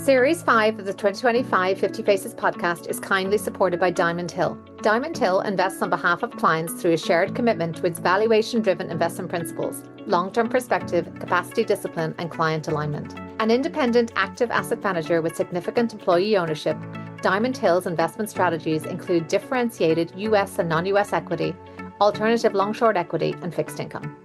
Series 5 of the 2025 50 Faces podcast is kindly supported by Diamond Hill. Diamond Hill invests on behalf of clients through a shared commitment to its valuation-driven investment principles, long-term perspective, capacity discipline, and client alignment. An independent, active asset manager with significant employee ownership, Diamond Hill's investment strategies include differentiated US and non-US equity, alternative long-short equity, and fixed income.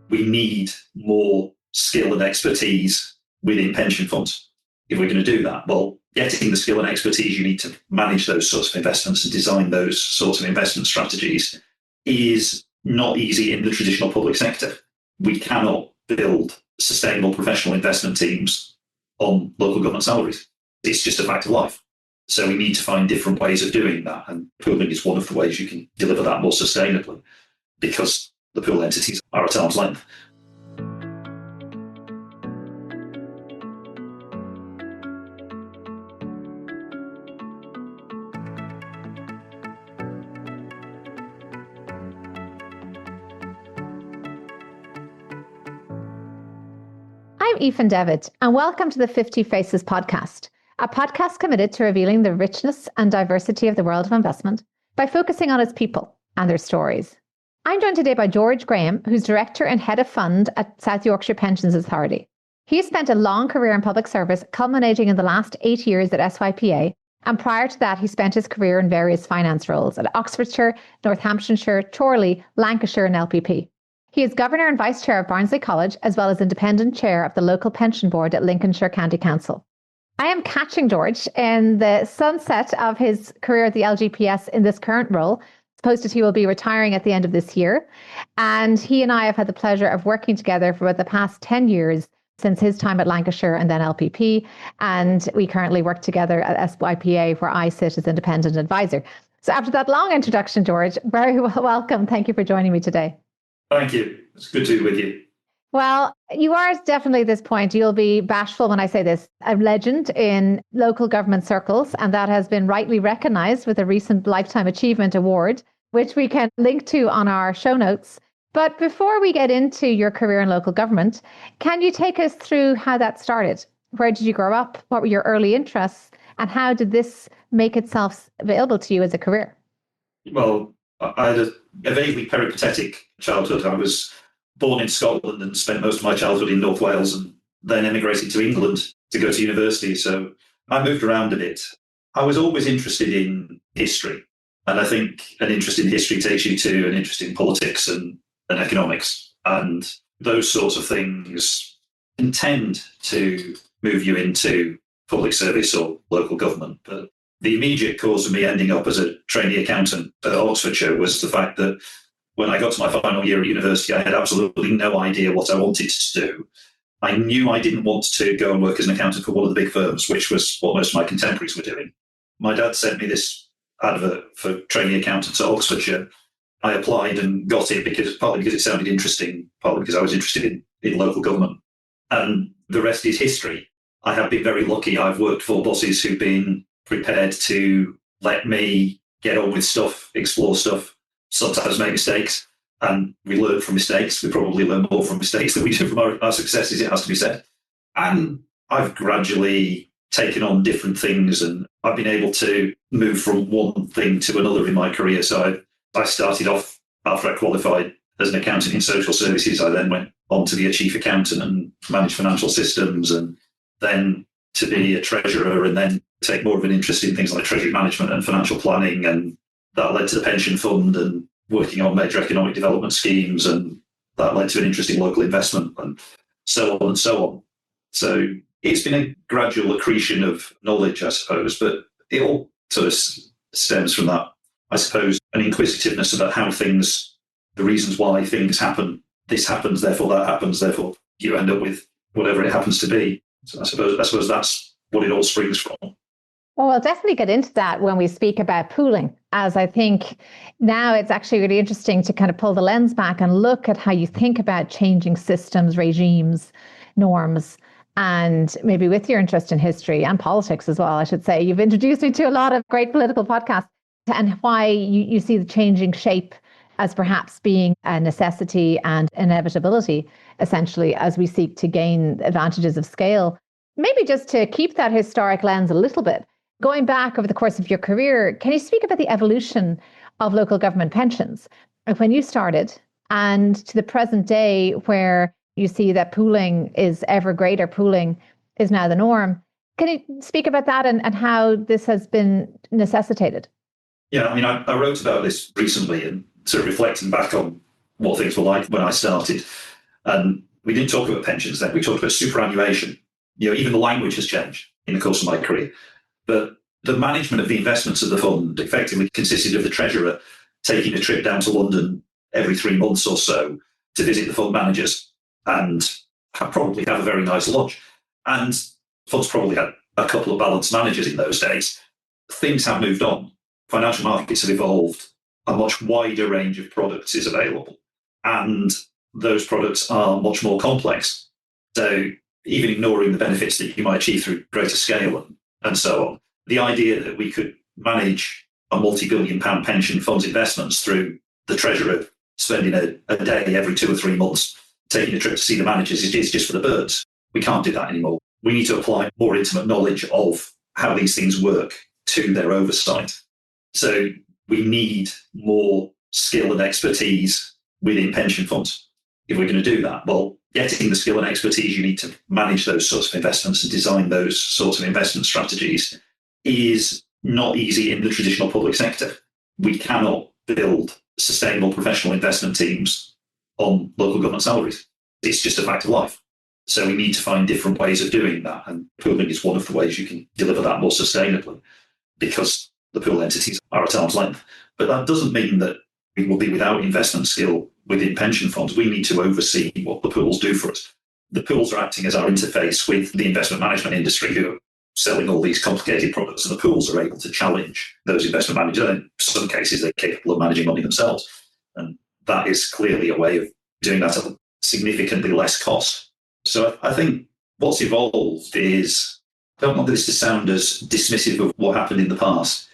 We need more skill and expertise within pension funds. If we're going to do that, well, getting the skill and expertise you need to manage those sorts of investments and design those sorts of investment strategies is not easy in the traditional public sector. We cannot build sustainable professional investment teams on local government salaries. It's just a fact of life. So we need to find different ways of doing that. And pooling is one of the ways you can deliver that more sustainably because the pool entities are at arm's length. I'm Aoife Devitt, and welcome to the 50 Faces podcast, a podcast committed to revealing the richness and diversity of the world of investment by focusing on its people and their stories. I'm joined today by George Graham, who's Director and Head of Fund at South Yorkshire Pensions Authority. He has spent a long career in public service, culminating in the last 8 years at SYPA, and prior to that, he spent his career in various finance roles at Oxfordshire, Northamptonshire, Chorley, Lancashire and LPP. He is Governor and Vice Chair of Barnsley College, as well as Independent Chair of the local pension board at Lincolnshire County Council. I am catching George in the sunset of his career at the LGPS in this current role, supposed that he will be retiring at the end of this year. And he and I have had the pleasure of working together for about the past 10 years since his time at Lancashire and then LPP. And we currently work together at SYPA, where I sit as Independent Advisor. So after that long introduction, George, very welcome. Thank you for joining me today. Thank you. It's good to be with you. Well, you are definitely at this point, you'll be bashful when I say this, a legend in local government circles, and that has been rightly recognised with a recent Lifetime Achievement Award, which we can link to on our show notes. But before we get into your career in local government, can you take us through how that started? Where did you grow up? What were your early interests? And how did this make itself available to you as a career? Well, I had a vaguely peripatetic childhood. I was born in Scotland and spent most of my childhood in North Wales and then emigrated to England to go to university. So I moved around a bit. I was always interested in history. And I think an interest in history takes you to an interest in politics and economics. And those sorts of things can tend to move you into public service or local government. But the immediate cause of me ending up as a trainee accountant at Oxfordshire was the fact that when I got to my final year at university, I had absolutely no idea what I wanted to do. I knew I didn't want to go and work as an accountant for one of the big firms, which was what most of my contemporaries were doing. My dad sent me this advert for trainee accountants at Oxfordshire. I applied and got it partly because it sounded interesting, partly because I was interested in local government. And the rest is history. I have been very lucky. I've worked for bosses who've been prepared to let me get on with stuff, explore stuff, sometimes make mistakes, and we learn from mistakes. We probably learn more from mistakes than we do from our successes, it has to be said. And I've gradually taken on different things, and I've been able to move from one thing to another in my career. So I started off, after I qualified, as an accountant in social services. I then went on to be a chief accountant and manage financial systems, and then to be a treasurer, and then take more of an interest in things like treasury management and financial planning. And that led to the pension fund and working on major economic development schemes. And that led to an interest in local investment and so on and so on. So it's been a gradual accretion of knowledge, I suppose, but it all sort of stems from that, I suppose, an inquisitiveness about how things, the reasons why things happen. This happens, therefore that happens, therefore you end up with whatever it happens to be. So I suppose that's what it all springs from. Well, we'll definitely get into that when we speak about pooling, as I think now it's actually really interesting to kind of pull the lens back and look at how you think about changing systems, regimes, norms, and maybe with your interest in history and politics as well, I should say. You've introduced me to a lot of great political podcasts and why you see the changing shape as perhaps being a necessity and inevitability, essentially, as we seek to gain advantages of scale. maybe just to keep that historic lens a little bit, going back over the course of your career, can you speak about the evolution of local government pensions when you started and to the present day where you see that pooling is ever greater, pooling is now the norm? Can you speak about that and how this has been necessitated? Yeah, I mean, I wrote about this recently and sort of reflecting back on what things were like when I started. And we didn't talk about pensions then, we talked about superannuation. Even the language has changed in the course of my career. But the management of the investments of the fund effectively consisted of the treasurer taking a trip down to London every 3 months or so to visit the fund managers and probably have a very nice lunch. And funds probably had a couple of balanced managers in those days. Things have moved on. Financial markets have evolved. A much wider range of products is available. And those products are much more complex. So even ignoring the benefits that you might achieve through greater scale and so on, the idea that we could manage a multi-billion pound pension funds investments through the treasurer spending a day every 2 or 3 months taking a trip to see the managers is just for the birds. We can't do that anymore. We need to apply more intimate knowledge of how these things work to their oversight. So we need more skill and expertise within pension funds. If we're going to do that, well, getting the skill and expertise you need to manage those sorts of investments and design those sorts of investment strategies is not easy in the traditional public sector. We cannot build sustainable professional investment teams on local government salaries. It's just a fact of life. So we need to find different ways of doing that. And pooling is one of the ways you can deliver that more sustainably because the pool entities are at arm's length. But that doesn't mean that we will be without investment skill within pension funds. We need to oversee what the pools do for us. The pools are acting as our interface with the investment management industry who are selling all these complicated products, and the pools are able to challenge those investment managers. In some cases, they're capable of managing money themselves. And that is clearly a way of doing that at significantly less cost. So I think what's evolved is, I don't want this to sound as dismissive of what happened in the past.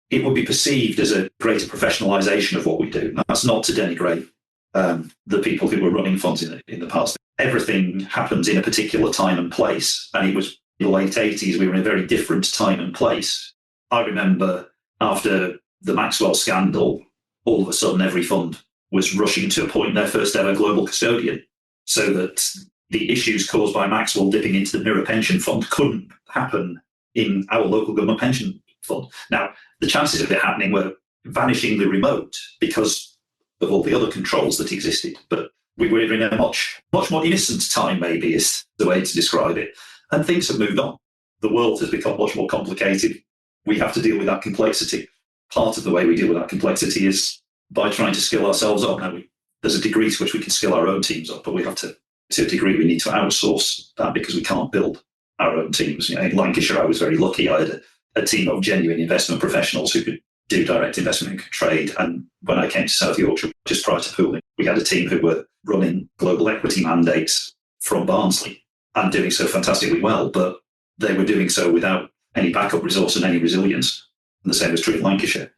It would be perceived as a greater professionalisation of what we do. Now, that's not to denigrate the people who were running funds in the past. Everything happens in a particular time and place, and it was in the late 80s, we were in a very different time and place. I remember after the Maxwell scandal, all of a sudden every fund was rushing to appoint their first ever global custodian so that the issues caused by Maxwell dipping into the mirror pension fund couldn't happen in our local government pension fund. Now, the chances of it happening were vanishingly remote because of all the other controls that existed. But we were in a much more innocent time, maybe is the way to describe it. And things have moved on. The world has become much more complicated. We have to deal with that complexity. Part of the way we deal with that complexity is by trying to skill ourselves up. Now, there's a degree to which we can skill our own teams up, but we have to a degree, we need to outsource that because we can't build our own teams. In Lancashire, I was very lucky. I had a team of genuine investment professionals who could do direct investment and could trade. And when I came to South Yorkshire, just prior to pooling, we had a team who were running global equity mandates from Barnsley and doing so fantastically well, but they were doing so without any backup resource and any resilience. And the same was true in Lancashire.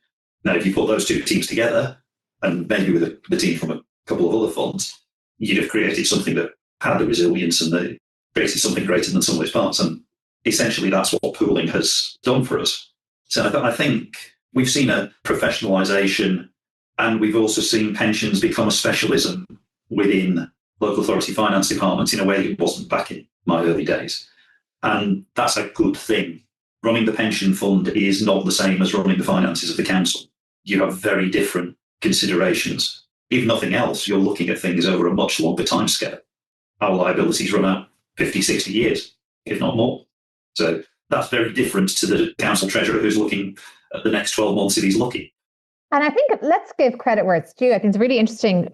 Now, if you put those two teams together, and maybe with the team from a couple of other funds, you'd have created something that had the resilience and created something greater than some of its parts. And essentially, that's what pooling has done for us. So I think we've seen a professionalisation, and we've also seen pensions become a specialism within local authority finance departments in a way it wasn't back in my early days. And that's a good thing. Running the pension fund is not the same as running the finances of the council. You have very different considerations. If nothing else, you're looking at things over a much longer timescale. Our liabilities run out 50, 60 years, if not more. So that's very different to the council treasurer who's looking at the next 12 months if he's lucky. And I think let's give credit where it's due. I think it's a really interesting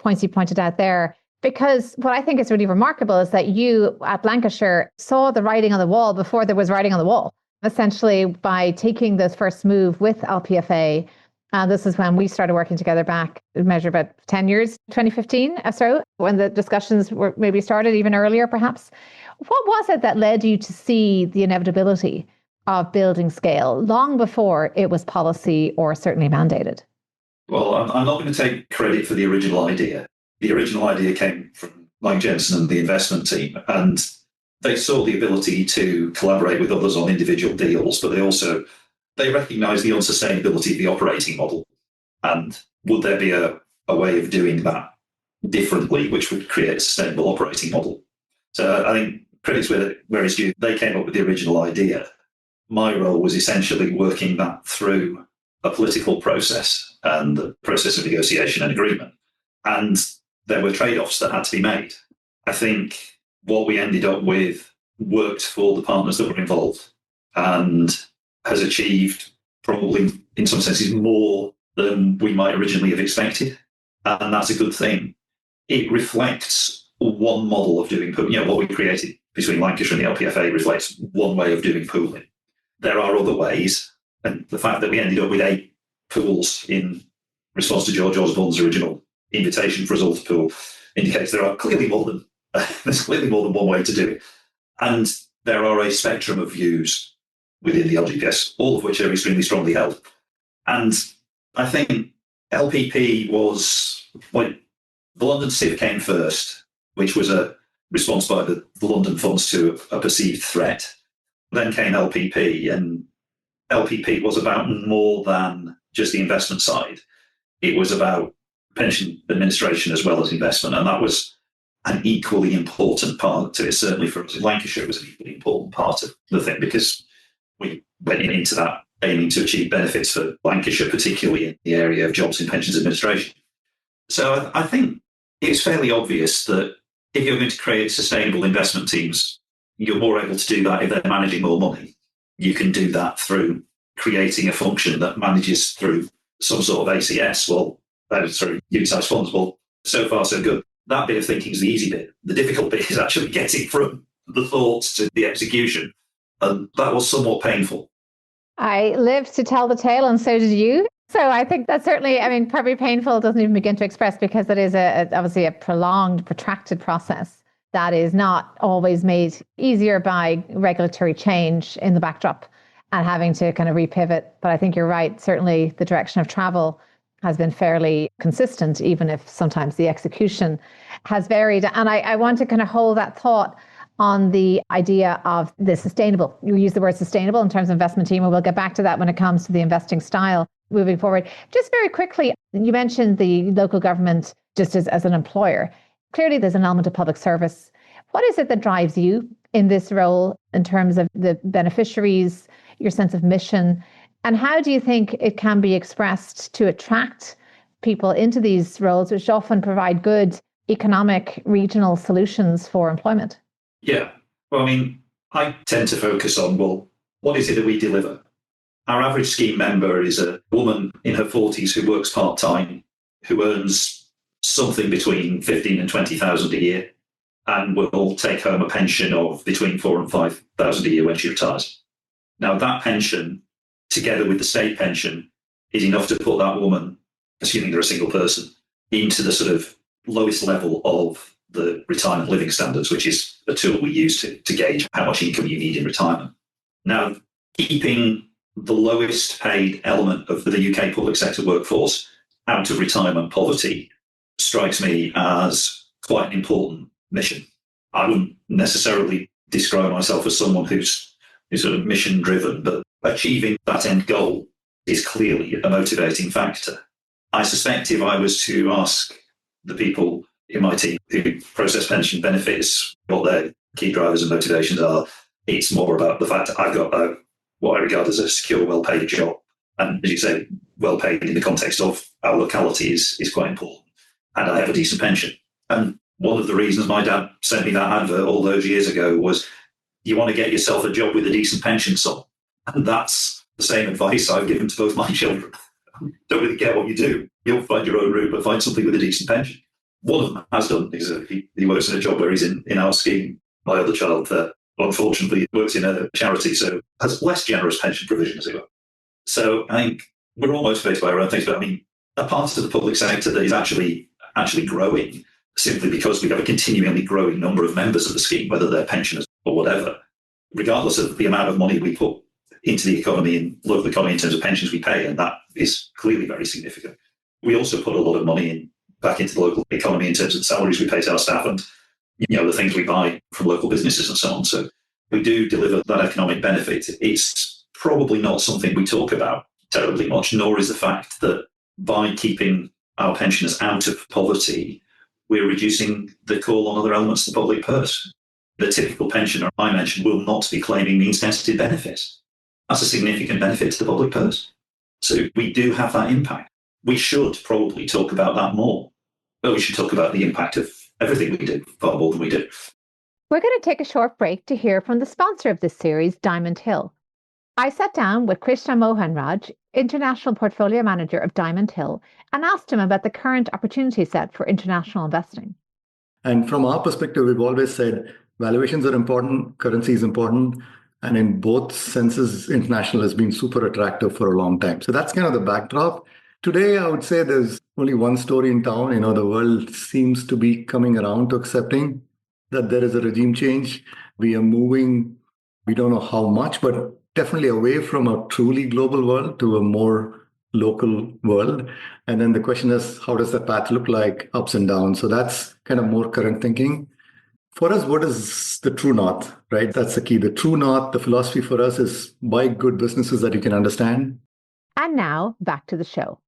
points you pointed out there, because what I think is really remarkable is that you at Lancashire saw the writing on the wall before there was writing on the wall, essentially by taking this first move with LPFA. This is when we started working together back, measure about 10 years, 2015 or so, when the discussions were maybe started even earlier, perhaps. What was it that led you to see the inevitability of building scale long before it was policy or certainly mandated? Well, I'm not going to take credit for the original idea. The original idea came from Mike Jensen and the investment team. And they saw the ability to collaborate with others on individual deals, but they recognised the unsustainability of the operating model. And would there be a way of doing that differently, which would create a sustainable operating model? So I think credit's where it's due. They came up with the original idea. My role was essentially working that through a political process and the process of negotiation and agreement. And there were trade-offs that had to be made. I think what we ended up with worked for the partners that were involved and has achieved probably in some senses more than we might originally have expected. And that's a good thing. It reflects one model of doing pooling. What we created between Lancashire and the LPFA reflects one way of doing pooling. There are other ways. And the fact that we ended up with 8 pools in response to George Osborne's original invitation for us all to pool indicates there's clearly more than one way to do it. And there are a spectrum of views within the LGPS, all of which are extremely strongly held. And I think LPP was, the London SYPA came first, which was a response by the London funds to a perceived threat. Then came LPP, and LPP was about more than just the investment side. It was about pension administration as well as investment, and that was an equally important part to it. Certainly for us in Lancashire, it was an equally important part of the thing because we went into that aiming to achieve benefits for Lancashire, particularly in the area of jobs in pensions administration. So I think it's fairly obvious that if you're going to create sustainable investment teams, you're more able to do that if they're managing more money. You can do that through creating a function that manages through some sort of ACS, that is through unitised funds. Well, so far so good. That bit of thinking is the easy bit. The difficult bit is actually getting from the thoughts to the execution. And that was somewhat painful. I lived to tell the tale, and so did you. So I think that's certainly, probably painful doesn't even begin to express, because it is obviously a prolonged, protracted process that is not always made easier by regulatory change in the backdrop and having to kind of repivot. But I think you're right. Certainly the direction of travel has been fairly consistent, even if sometimes the execution has varied. And I want to kind of hold that thought on the idea of the sustainable. You use the word sustainable in terms of investment team, and we'll get back to that when it comes to the investing style moving forward. Just very quickly, you mentioned the local government just as an employer. Clearly, there's an element of public service. What is it that drives you in this role in terms of the beneficiaries, your sense of mission, and how do you think it can be expressed to attract people into these roles, which often provide good economic regional solutions for employment? Yeah. Well, I tend to focus on, what is it that we deliver? Our average scheme member is a woman in her 40s who works part-time, who earns something between 15 and 20,000 a year, and will take home a pension of between 4,000 and 5,000 a year when she retires. Now, that pension, together with the state pension, is enough to put that woman, assuming they're a single person, into the sort of lowest level of the retirement living standards, which is a tool we use to gauge how much income you need in retirement. Now, keeping the lowest paid element of the UK public sector workforce out of retirement poverty strikes me as quite an important mission. I wouldn't necessarily describe myself as someone who's sort of mission driven, but achieving that end goal is clearly a motivating factor. I suspect if I was to ask the people in my team who process pension benefits what their key drivers and motivations are, it's more about the fact that I've got what I regard as a secure, well-paid job. And as you say, well-paid in the context of our locality is quite important. And I have a decent pension. And one of the reasons my dad sent me that advert all those years ago was, you want to get yourself a job with a decent pension sum. And that's the same advice I've given to both my children. Don't really care what you do. You'll find your own route, but find something with a decent pension. One of them has done, because he works in a job where he's in our scheme. My other child, unfortunately, works in a charity, so has less generous pension provision, as it were. So I think we're all motivated by our own things, but a part of the public sector that is actually growing simply because we have a continually growing number of members of the scheme, whether they're pensioners or whatever, regardless of the amount of money we put into the economy and local economy in terms of pensions we pay, and that is clearly very significant. We also put a lot of money back into the local economy in terms of the salaries we pay to our staff, and the things we buy from local businesses and so on. So we do deliver that economic benefit. It's probably not something we talk about terribly much, nor is the fact that by keeping our pensioners out of poverty, we're reducing the call on other elements of the public purse. The typical pensioner I mentioned will not be claiming means-tested benefits. That's a significant benefit to the public purse. So we do have that impact. We should probably talk about that more. But we should talk about the impact of everything we do, far more than we do. We're going to take a short break to hear from the sponsor of this series, Diamond Hill. I sat down with Krishna Mohanraj, International Portfolio Manager of Diamond Hill, and asked him about the current opportunity set for international investing. And from our perspective, we've always said valuations are important, currency is important, and in both senses, international has been super attractive for a long time. So that's kind of the backdrop. Today, I would say there's only one story in town. The world seems to be coming around to accepting that there is a regime change. We are moving, we don't know how much, but definitely away from a truly global world to a more local world. And then the question is, how does that path look like, ups and downs? So that's kind of more current thinking. For us, what is the true north, right? That's the key. The true north, the philosophy for us is buy good businesses that you can understand. And now back to the show.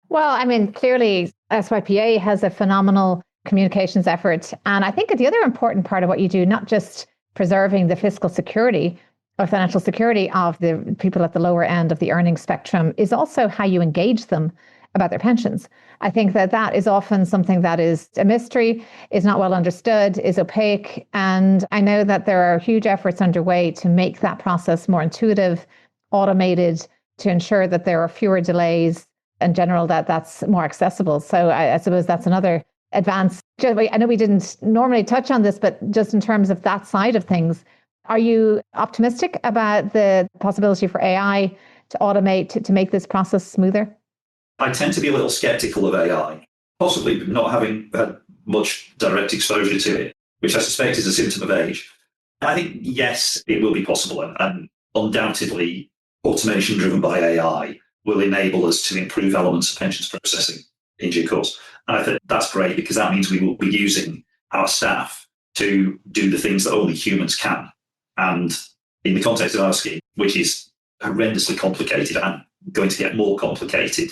Well, clearly SYPA has a phenomenal communications effort. And I think the other important part of what you do, not just preserving the fiscal security or financial security of the people at the lower end of the earnings spectrum, is also how you engage them about their pensions. I think that is often something that is a mystery, is not well understood, is opaque. And I know that there are huge efforts underway to make that process more intuitive, automated, to ensure that there are fewer delays, in general, that's more accessible. So I suppose that's another advance. I know we didn't normally touch on this, but just in terms of that side of things, are you optimistic about the possibility for AI to automate, to make this process smoother? I tend to be a little skeptical of AI, possibly not having had much direct exposure to it, which I suspect is a symptom of age. I think, yes, it will be possible, and undoubtedly automation driven by AI will enable us to improve elements of pensions processing in due course. And I think that's great, because that means we will be using our staff to do the things that only humans can. And in the context of our scheme, which is horrendously complicated and going to get more complicated,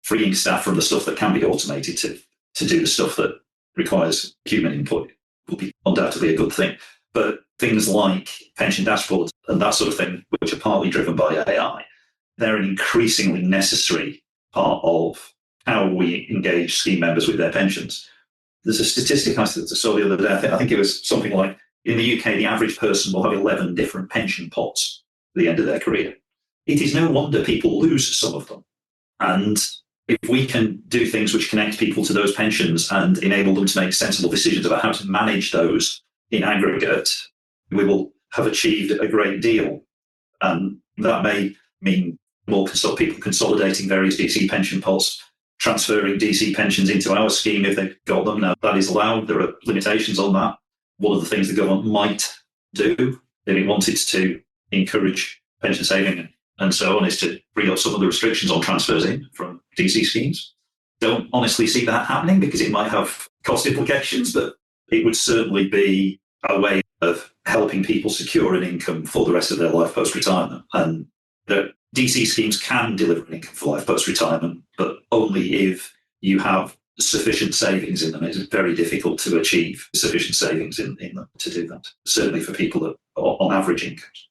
freeing staff from the stuff that can be automated to do the stuff that requires human input will be undoubtedly a good thing. But things like pension dashboards and that sort of thing, which are partly driven by AI, they're an increasingly necessary part of how we engage scheme members with their pensions. There's a statistic I saw the other day. I think it was something like, in the UK, the average person will have 11 different pension pots at the end of their career. It is no wonder people lose some of them. And if we can do things which connect people to those pensions and enable them to make sensible decisions about how to manage those in aggregate, we will have achieved a great deal. And that may mean more people consolidating various DC pension pots, transferring DC pensions into our scheme if they've got them. Now, that is allowed. There are limitations on that. One of the things the government might do, if it wanted to encourage pension saving and so on, is to bring up some of the restrictions on transfers in from DC schemes. Don't honestly see that happening, because it might have cost implications, but it would certainly be a way of helping people secure an income for the rest of their life post-retirement. And the DC schemes can deliver an income for life post-retirement, but only if you have sufficient savings in them. It's very difficult to achieve sufficient savings in them to do that, certainly for people that are on average incomes.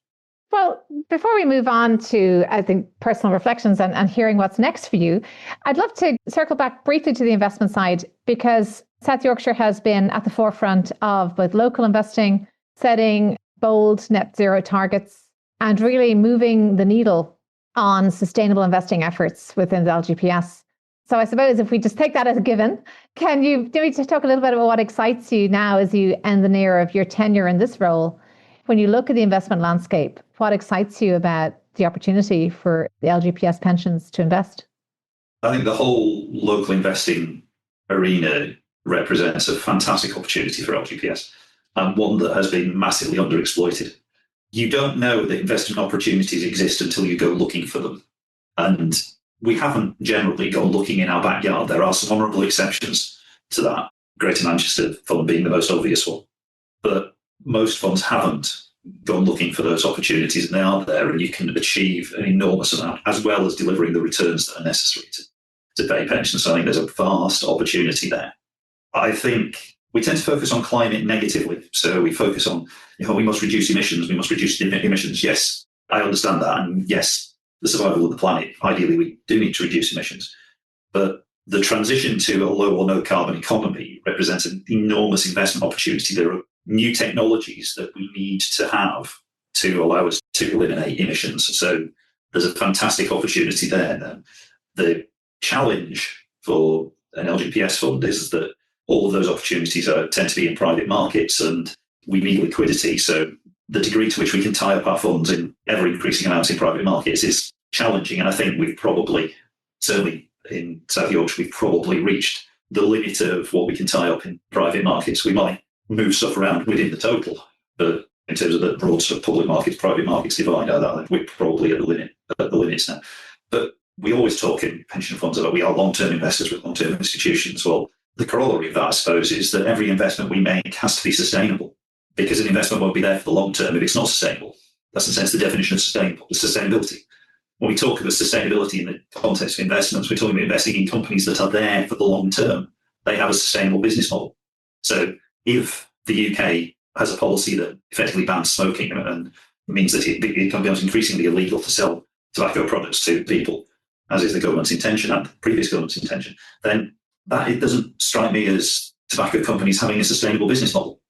Well, before we move on to, I think, personal reflections and hearing what's next for you, I'd love to circle back briefly to the investment side, because South Yorkshire has been at the forefront of both local investing, setting bold net zero targets, and really moving the needle on sustainable investing efforts within the LGPS. So I suppose if we just take that as a given, can you maybe just talk a little bit about what excites you now as you end the near of your tenure in this role? When you look at the investment landscape, what excites you about the opportunity for the LGPS pensions to invest? I think the whole local investing arena represents a fantastic opportunity for LGPS, and one that has been massively underexploited. You don't know that investment opportunities exist until you go looking for them. And we haven't generally gone looking in our backyard. There are some honourable exceptions to that. Greater Manchester fund being the most obvious one. But most funds haven't gone looking for those opportunities, and they are there, and you can achieve an enormous amount, as well as delivering the returns that are necessary to pay pensions. So I think there's a vast opportunity there. I think we tend to focus on climate negatively. So we focus on, we must reduce emissions, we must reduce emissions. Yes, I understand that. And yes, the survival of the planet, ideally, we do need to reduce emissions. But the transition to a low or no carbon economy represents an enormous investment opportunity. There are new technologies that we need to have to allow us to eliminate emissions. So there's a fantastic opportunity there. The challenge for an LGPS fund is that all of those opportunities tend to be in private markets, and we need liquidity. So the degree to which we can tie up our funds in ever increasing amounts in private markets is challenging. And I think we've probably, certainly in South Yorkshire, we've probably reached the limit of what we can tie up in private markets. We might move stuff around within the total, but in terms of the broad sort of public markets, private markets divide, we're probably at the limits now. But we always talk in pension funds about we are long-term investors with long-term institutions. Well, the corollary of that, I suppose, is that every investment we make has to be sustainable, because an investment won't be there for the long term if it's not sustainable. That's in a sense the definition of sustainability. When we talk about sustainability in the context of investments, we're talking about investing in companies that are there for the long term. They have a sustainable business model. So if the UK has a policy that effectively bans smoking and means that it becomes increasingly illegal to sell tobacco products to people, as is the government's intention and the previous government's intention, then that it doesn't strike me as tobacco companies having a sustainable business model.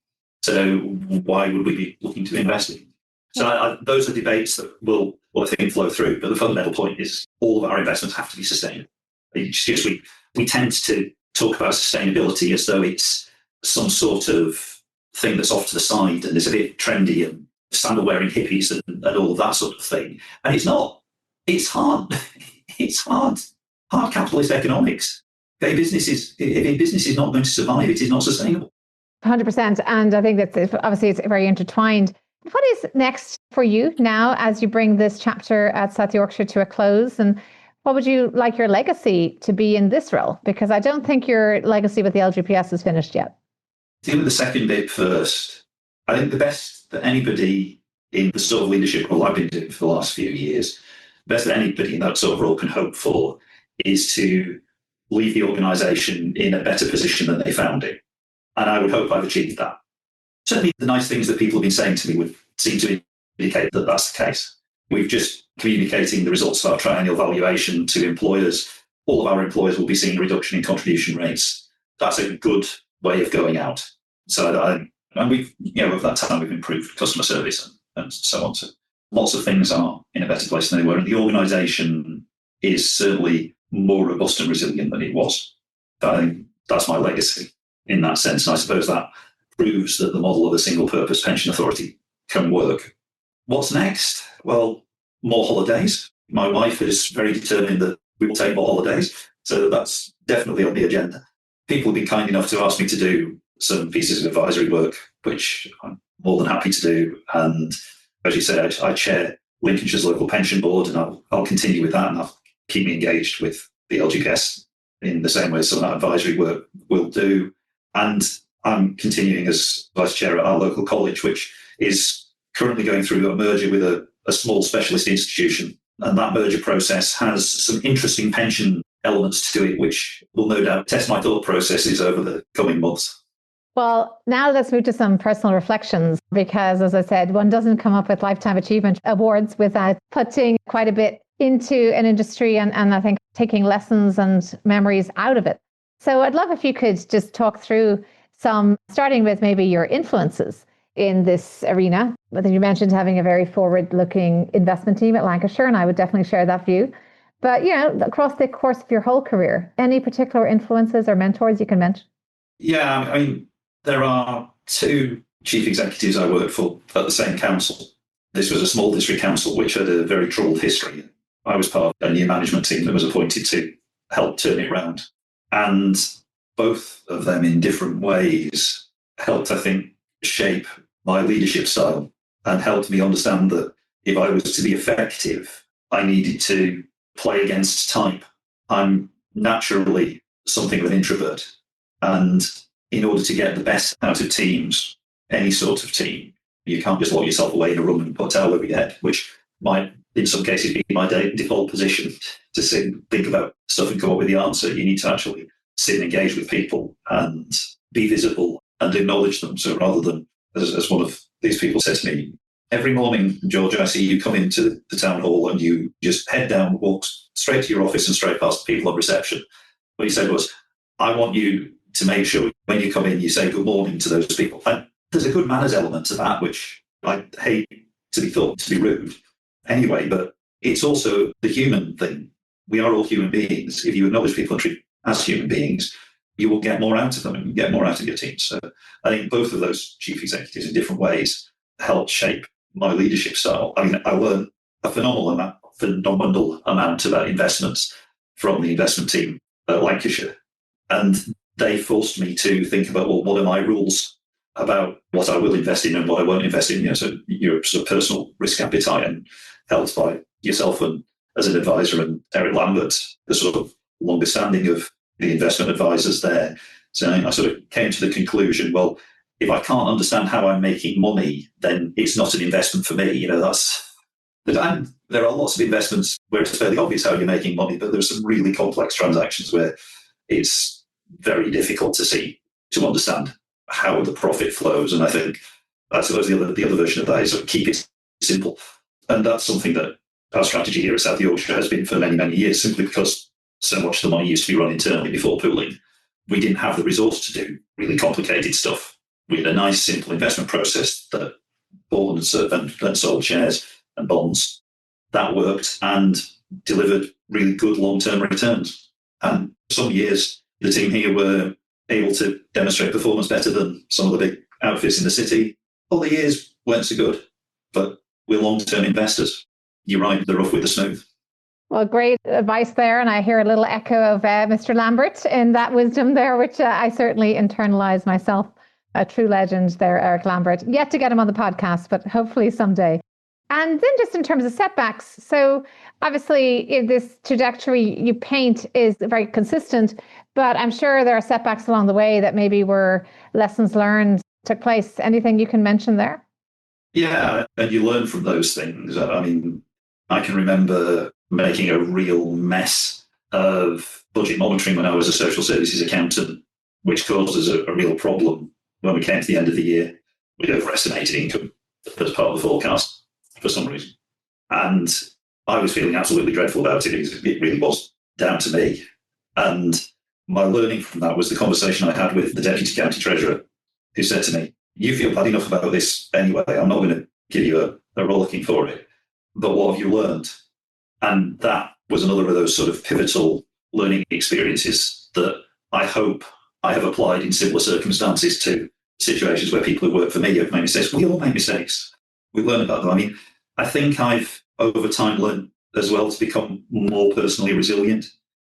So why would we be looking to invest in? So those are debates that will I think, flow through. But the fundamental point is all of our investments have to be sustainable. It's just we tend to talk about sustainability as though it's some sort of thing that's off to the side and is a bit trendy and sandal-wearing hippies and all of that sort of thing. And it's not. It's hard. It's hard capitalist economics. If a business is not going to survive, it is not sustainable. 100%. And I think that obviously it's very intertwined. What is next for you now as you bring this chapter at South Yorkshire to a close? And what would you like your legacy to be in this role? Because I don't think your legacy with the LGPS is finished yet. Deal with the second bit first. I think the best that anybody in the sort of leadership role I've been doing for the last few years, the best that anybody in that sort of role can hope for is to leave the organisation in a better position than they found it. And I would hope I've achieved that. Certainly the nice things that people have been saying to me would seem to indicate that that's the case. We've just communicating the results of our triennial valuation to employers. All of our employers will be seeing a reduction in contribution rates. That's a good way of going out. So and we've, over that time, we've improved customer service and so on. So lots of things are in a better place than they were. And the organisation is certainly more robust and resilient than it was. I think that's my legacy in that sense. And I suppose that proves that the model of a single-purpose pension authority can work. What's next? Well, more holidays. My wife is very determined that we will take more holidays. So that's definitely on the agenda. People have been kind enough to ask me to do some pieces of advisory work, which I'm more than happy to do. And as you say, I chair Lincolnshire's local pension board, and I'll continue with that, and I'll keep me engaged with the LGPS in the same way some of that advisory work will do. And I'm continuing as vice chair at our local college, which is currently going through a merger with a small specialist institution. And that merger process has some interesting pension elements to it, which will no doubt test my thought processes over the coming months. Well, now let's move to some personal reflections, because, as I said, one doesn't come up with Lifetime Achievement Awards without putting quite a bit into an industry and I think taking lessons and memories out of it. So I'd love if you could just talk through some, starting with maybe your influences in this arena. I think you mentioned having a very forward-looking investment team at Lancashire, and I would definitely share that view. But, across the course of your whole career, any particular influences or mentors you can mention? Yeah, I mean, there are two chief executives I worked for at the same council. This was a small district council which had a very troubled history. I was part of a new management team that was appointed to help turn it around. And both of them in different ways helped, I think, shape my leadership style and helped me understand that if I was to be effective, I needed to play against type. I'm naturally something of an introvert. And in order to get the best out of teams, any sort of team, you can't just lock yourself away in a room and put a towel over your head, which might, in some cases, be my default position to think about stuff and come up with the answer. You need to actually sit and engage with people and be visible and acknowledge them. So rather than, as one of these people said to me, every morning, George, I see you come into the town hall and you just head down, walk straight to your office and straight past the people on reception. What he said was, I want you to make sure when you come in, you say good morning to those people. And there's a good manners element to that, which I hate to be thought to be rude anyway, but it's also the human thing. We are all human beings. If you acknowledge people and treat as human beings, you will get more out of them and get more out of your team. So I think both of those chief executives in different ways helped shape my leadership style. I mean, I learned a phenomenal amount about investments from the investment team at Lancashire. And they forced me to think about, well, what are my rules about what I will invest in and what I won't invest in? So your sort of personal risk appetite, and held by yourself and as an advisor and Eric Lambert, the sort of longest standing of the investment advisors there. So I sort of came to the conclusion, well, if I can't understand how I'm making money, then it's not an investment for me. And there are lots of investments where it's fairly obvious how you're making money, but there's some really complex transactions where it's very difficult to understand how the profit flows. And I suppose the other version of that is sort of keep it simple. And that's something that our strategy here at South Yorkshire has been for many, many years, simply because so much of the money used to be run internally before pooling. We didn't have the resource to do really complicated stuff. We had a nice, simple investment process that bought and sold shares and bonds. That worked and delivered really good long-term returns. And some years, the team here were able to demonstrate performance better than some of the big outfits in the city. Other years weren't so good, but we're long-term investors. You ride the rough with the smooth. Well, great advice there. And I hear a little echo of Mr. Lambert in that wisdom there, which I certainly internalize myself. A true legend there, Eric Lambert. Yet to get him on the podcast, but hopefully someday. And then just in terms of setbacks, so obviously this trajectory you paint is very consistent, but I'm sure there are setbacks along the way that maybe were lessons learned took place. Anything you can mention there? Yeah, and you learn from those things. I mean, I can remember making a real mess of budget monitoring when I was a social services accountant, which caused us a real problem when we came to the end of the year. We'd overestimated income as part of the forecast for some reason. And I was feeling absolutely dreadful about it because it really was down to me. And my learning from that was the conversation I had with the Deputy County Treasurer, who said to me, you feel bad enough about this anyway. I'm not going to give you a rollicking for it. But what have you learned? And that was another of those sort of pivotal learning experiences that I hope I have applied in similar circumstances to situations where people who work for me have made mistakes. We all make mistakes. We learn about them. I mean, I think I've over time learned as well to become more personally resilient.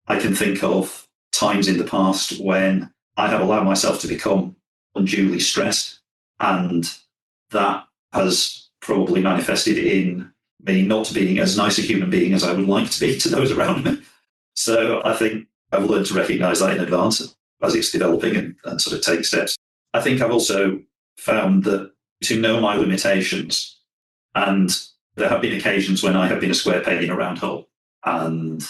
I can think of times in the past when I have allowed myself to become unduly stressed, and that has probably manifested in me not being as nice a human being as I would like to be to those around me. So I think I've learned to recognise that in advance as it's developing and sort of take steps. I think I've also found that to know my limitations, and there have been occasions when I have been a square peg in a round hole, and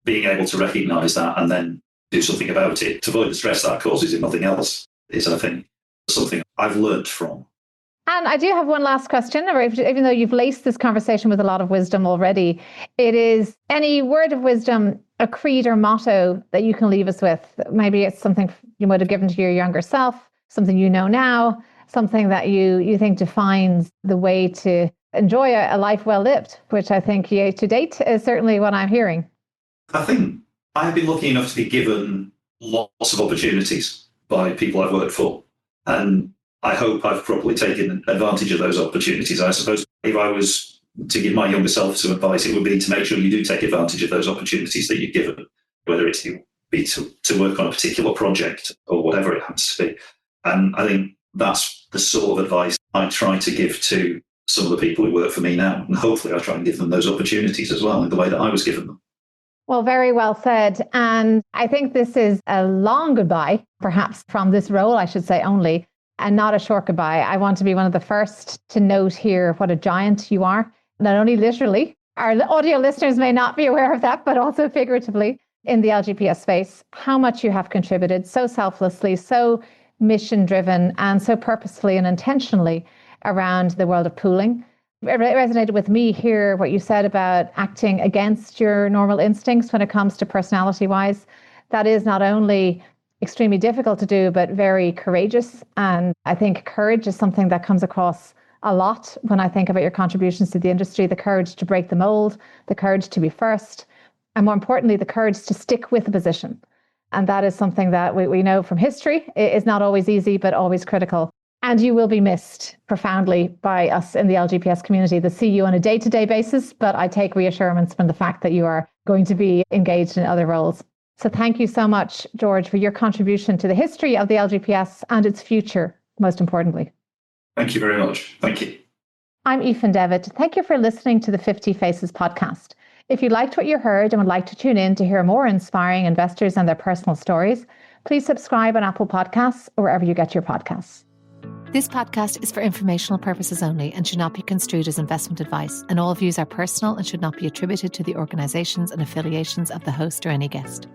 being able to recognise that and then do something about it to avoid the stress that causes, if nothing else, is, I think, something I've learned from. And I do have one last question, even though you've laced this conversation with a lot of wisdom already. It is any word of wisdom, a creed or motto that you can leave us with. Maybe it's something you might have given to your younger self, something you know now, something that you think defines the way to enjoy a life well lived, which I think to date is certainly what I'm hearing. I think I have been lucky enough to be given lots of opportunities by people I've worked for. And I hope I've properly taken advantage of those opportunities. I suppose if I was to give my younger self some advice, it would be to make sure you do take advantage of those opportunities that you're given, whether it be to work on a particular project or whatever it happens to be. And I think that's the sort of advice I try to give to some of the people who work for me now. And hopefully I try and give them those opportunities as well in the way that I was given them. Well, very well said. And I think this is a long goodbye, perhaps from this role, I should say only, and not a short goodbye. I want to be one of the first to note here what a giant you are, not only literally. Our audio listeners may not be aware of that, but also figuratively in the LGPS space, how much you have contributed so selflessly, so mission driven, and so purposefully and intentionally around the world of pooling. It resonated with me here, what you said about acting against your normal instincts when it comes to personality wise. That is not only extremely difficult to do, but very courageous. And I think courage is something that comes across a lot when I think about your contributions to the industry, the courage to break the mold, the courage to be first, and more importantly, the courage to stick with the position. And that is something that we know from history. It is not always easy, but always critical. And you will be missed profoundly by us in the LGPS community that see you on a day-to-day basis, but I take reassurance from the fact that you are going to be engaged in other roles. So thank you so much, George, for your contribution to the history of the LGPS and its future, most importantly. Thank you very much. Thank you. I'm Aoife Devitt. Thank you for listening to the 50 Faces podcast. If you liked what you heard and would like to tune in to hear more inspiring investors and their personal stories, please subscribe on Apple Podcasts or wherever you get your podcasts. This podcast is for informational purposes only and should not be construed as investment advice, and all views are personal and should not be attributed to the organisations and affiliations of the host or any guest.